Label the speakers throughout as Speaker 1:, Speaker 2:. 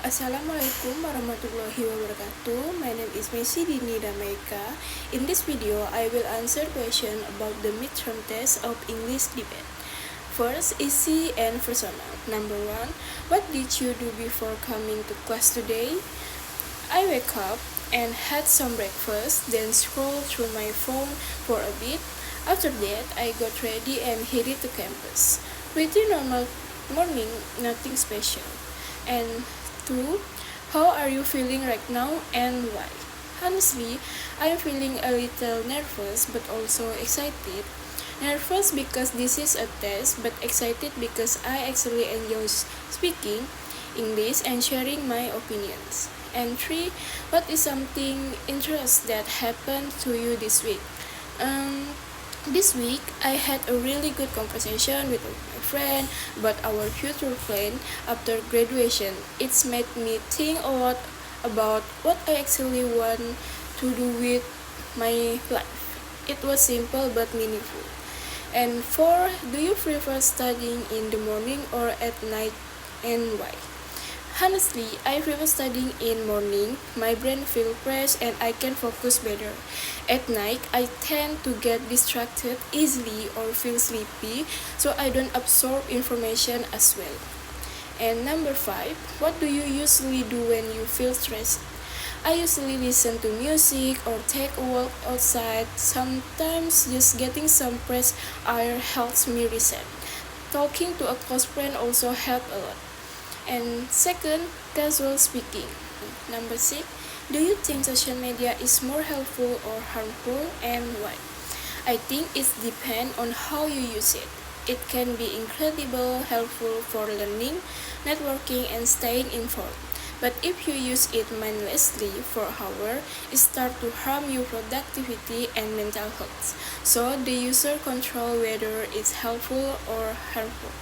Speaker 1: Assalamualaikum warahmatullahi wabarakatuh. My name is Messi Dini Damaika. In this video, I will answer question about the midterm test of English debate. First, easy and personal. Number 1, what did you do before coming to class today? I wake up and had some breakfast, then scrolled through my phone for a bit. After that, I got ready and headed to campus. Pretty normal morning, nothing special. And 2, how are you feeling right now and why? Honestly, I'm feeling a little nervous but also excited. Nervous because this is a test, but excited because I actually enjoy speaking English and sharing my opinions. And 3, what is something interesting that happened to you this week? Um, this week, I had a really good conversation with my friend about our future plan after graduation. It's made me think a lot about what I actually want to do with my life. It was simple but meaningful. And 4, do you prefer studying in the morning or at night and why? Honestly, I prefer studying in morning. My brain feels fresh and I can focus better. At night, I tend to get distracted easily or feel sleepy, so I don't absorb information as well. And number 5, what do you usually do when you feel stressed? I usually listen to music or take a walk outside. Sometimes just getting some fresh air helps me reset. Talking to a close friend also helps a lot. And second, casual speaking. Number 6, do you think social media is more helpful or harmful and why? I think it depends on how you use it. It can be incredibly helpful for learning, networking, and staying informed. But if you use it mindlessly for hours, it starts to harm your productivity and mental health. So the user control whether it's helpful or harmful.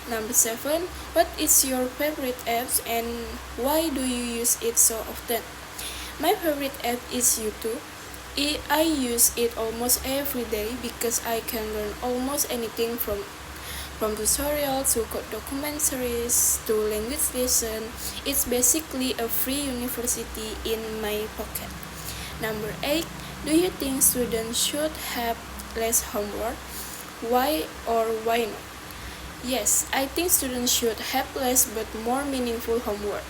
Speaker 1: Number 7, what is your favorite app and why do you use it so often? My favorite app is YouTube. I use it almost every day because I can learn almost anything from tutorials to documentaries to language lesson. It's basically a free university in my pocket. Number 8, do you think students should have less homework? Why or why not? Yes, I think students should have less but more meaningful homework.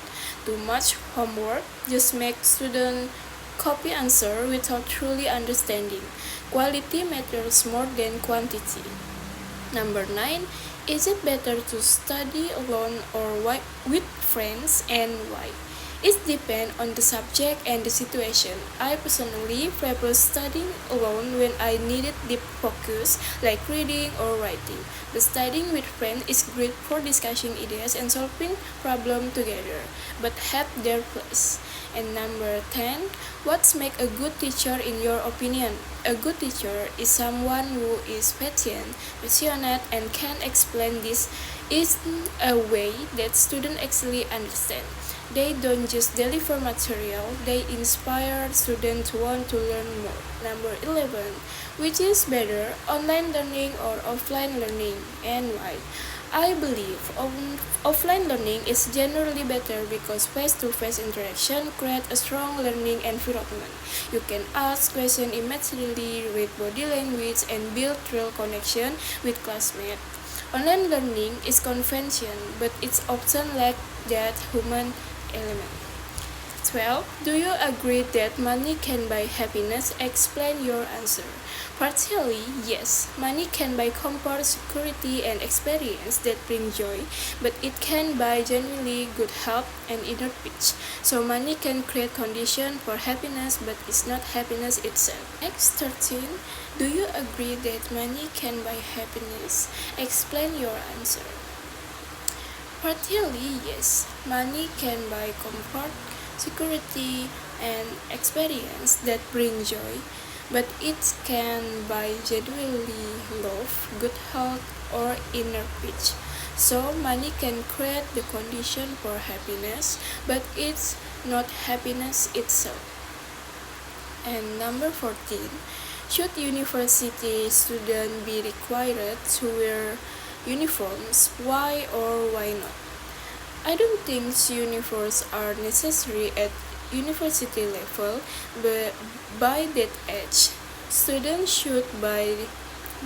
Speaker 1: Too much homework just makes students copy answer without truly understanding. Quality matters more than quantity. Number 9, is it better to study alone or with friends and why? It depends on the subject and the situation. I personally prefer studying alone when I needed deep focus, like reading or writing. But studying with friends is great for discussing ideas and solving problems together, but have their place. And number 10, what's make a good teacher in your opinion? A good teacher is someone who is patient, passionate, and can explain this in a way that students actually understand. They don't just deliver material, they inspire students to want to learn more. Number 11, which is better, online learning or offline learning and why? I believe offline learning is generally better because face-to-face interaction creates a strong learning environment. You can ask questions immediately, read body language, and build real connection with classmates. Online learning is convention, but it's often lacks that human element. 12. Do you agree that money can buy happiness? Explain your answer. Partially, yes. Money can buy comfort, security, and experience that bring joy, but it can buy genuinely good health and inner peace. So money can create condition for happiness, but it's not happiness itself. Next, 13. Do you agree that money can buy happiness? Explain your answer. Partially, yes. Money can buy comfort, security, and experience that bring joy, but it can buy genuinely love, good health, or inner peace. So, money can create the condition for happiness, but it's not happiness itself. And number 14, should university students be required to wear uniforms? Why or why not? I don't think uniforms are necessary at university level, but by that age, students should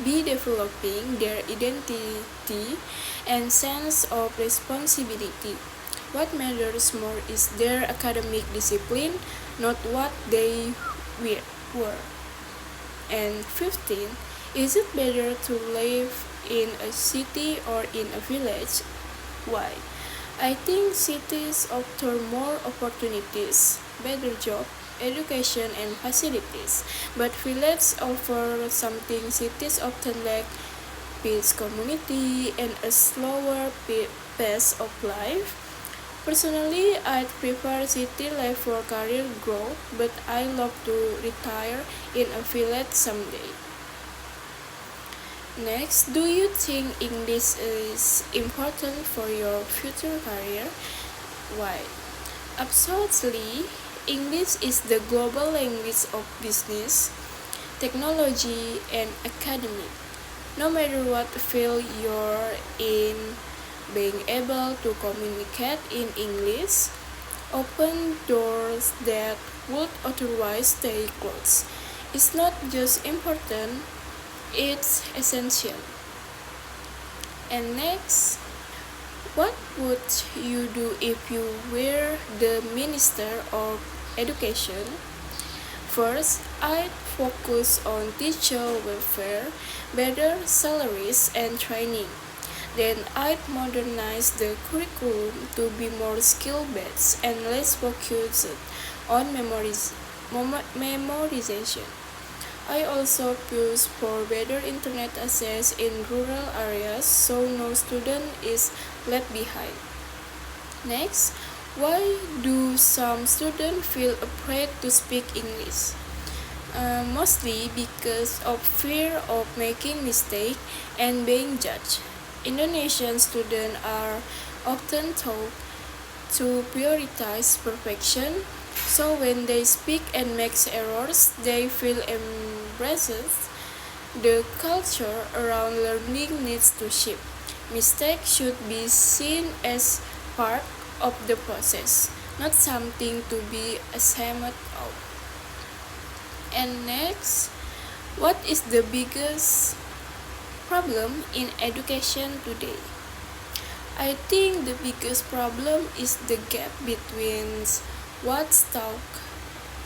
Speaker 1: be developing their identity and sense of responsibility. What matters more is their academic discipline, not what they were. And 15, is it better to live in a city or in a village? Why? I think cities offer more opportunities, better job, education and facilities, but villages offer something cities often lack: peace, community, and a slower pace of life. Personally, I'd prefer city life for career growth, but I love to retire in a village someday. Next, do you think English is important for your future career? Why? Absolutely. English is the global language of business, technology, and academic. No matter what field you're in, being able to communicate in English open doors that would otherwise stay closed. It's not just important, it's essential. And next, what would you do if you were the Minister of Education? First, I'd focus on teacher welfare, better salaries and training. Then I'd modernize the curriculum to be more skill-based and less focused on memorization. I also push for better internet access in rural areas so no student is left behind. Next, why do some students feel afraid to speak English? Mostly because of fear of making mistakes and being judged. Indonesian students are often taught to prioritize perfection, so when they speak and make errors, they feel embarrassed. The culture around learning needs to shift. Mistakes should be seen as part of the process, not something to be ashamed of. And next, what is the biggest problem in education today? I think the biggest problem is the gap between what's taught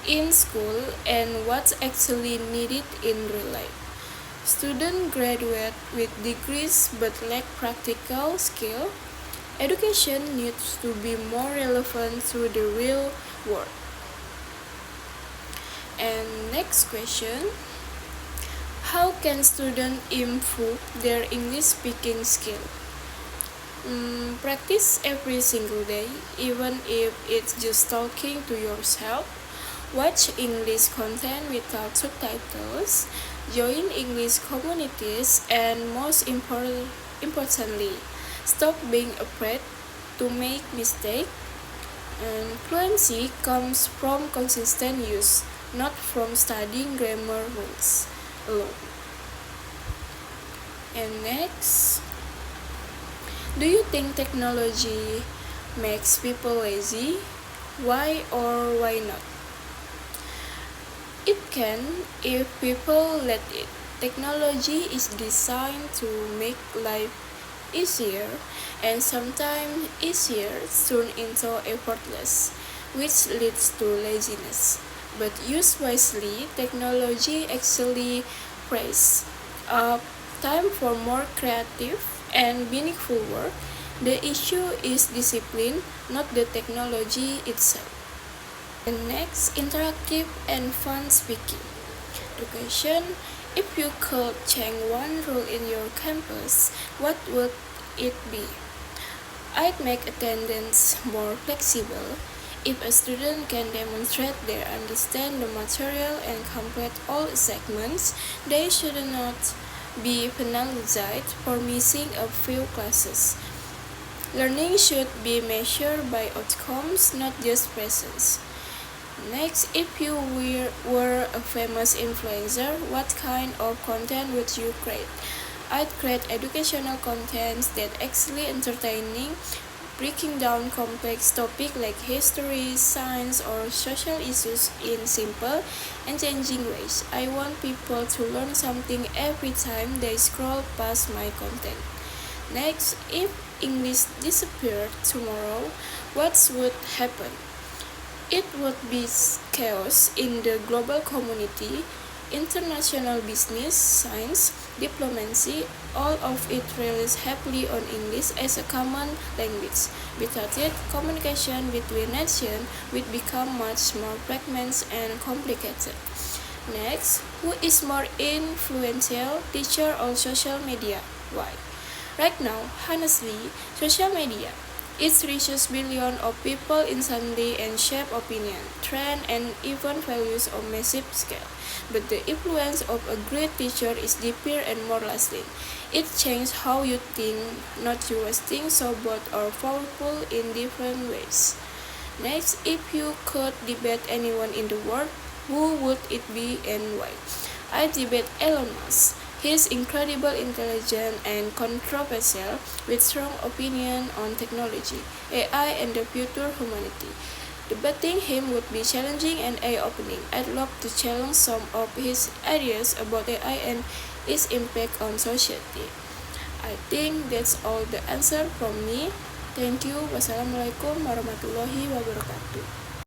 Speaker 1: in school and what's actually needed in real life. Students graduate with degrees but lack practical skill. Education needs to be more relevant to the real world. And next question, how can students improve their English speaking skill? Practice every single day, even if it's just talking to yourself. Watch English content without subtitles, join English communities, and most importantly, stop being afraid to make mistakes. And fluency comes from consistent use, not from studying grammar rules alone. And next, do you think technology makes people lazy? Why or why not? It can if people let it. Technology is designed to make life easier, and sometimes easier turn into effortless, which leads to laziness. But used wisely, technology actually frees up time for more creative and meaningful work. The issue is discipline, not the technology itself. And next, interactive and fun speaking. The question, if you could change one rule in your campus, what would it be? I'd make attendance more flexible. If a student can demonstrate they understand the material and complete all segments, they should not be penalized for missing a few classes. Learning should be measured by outcomes, not just presence. Next, if you were a famous influencer, what kind of content would you create? I'd create educational content that actually entertaining, breaking down complex topics like history, science, or social issues in simple, engaging ways. I want people to learn something every time they scroll past my content. Next, if English disappeared tomorrow, what would happen? It would be chaos in the global community, international business, science, diplomacy, all of it relies heavily on English as a common language. Without it, communication between nations would become much more fragmented and complicated. Next, who is more influential, teacher or social media? Why? Right now, honestly, social media. It reaches billions of people instantly and shape opinion, trend, and even values on massive scale. But the influence of a great teacher is deeper and more lasting. It changes how you think, not just think, so both are powerful in different ways. Next, if you could debate anyone in the world, who would it be and why? I debate Elon Musk. He is incredible, intelligent, and controversial, with strong opinion on technology, AI, and the future humanity. Debating him would be challenging and eye-opening. I'd love to challenge some of his ideas about AI and its impact on society. I think that's all the answer from me. Thank you. Wassalamualaikum warahmatullahi wabarakatuh.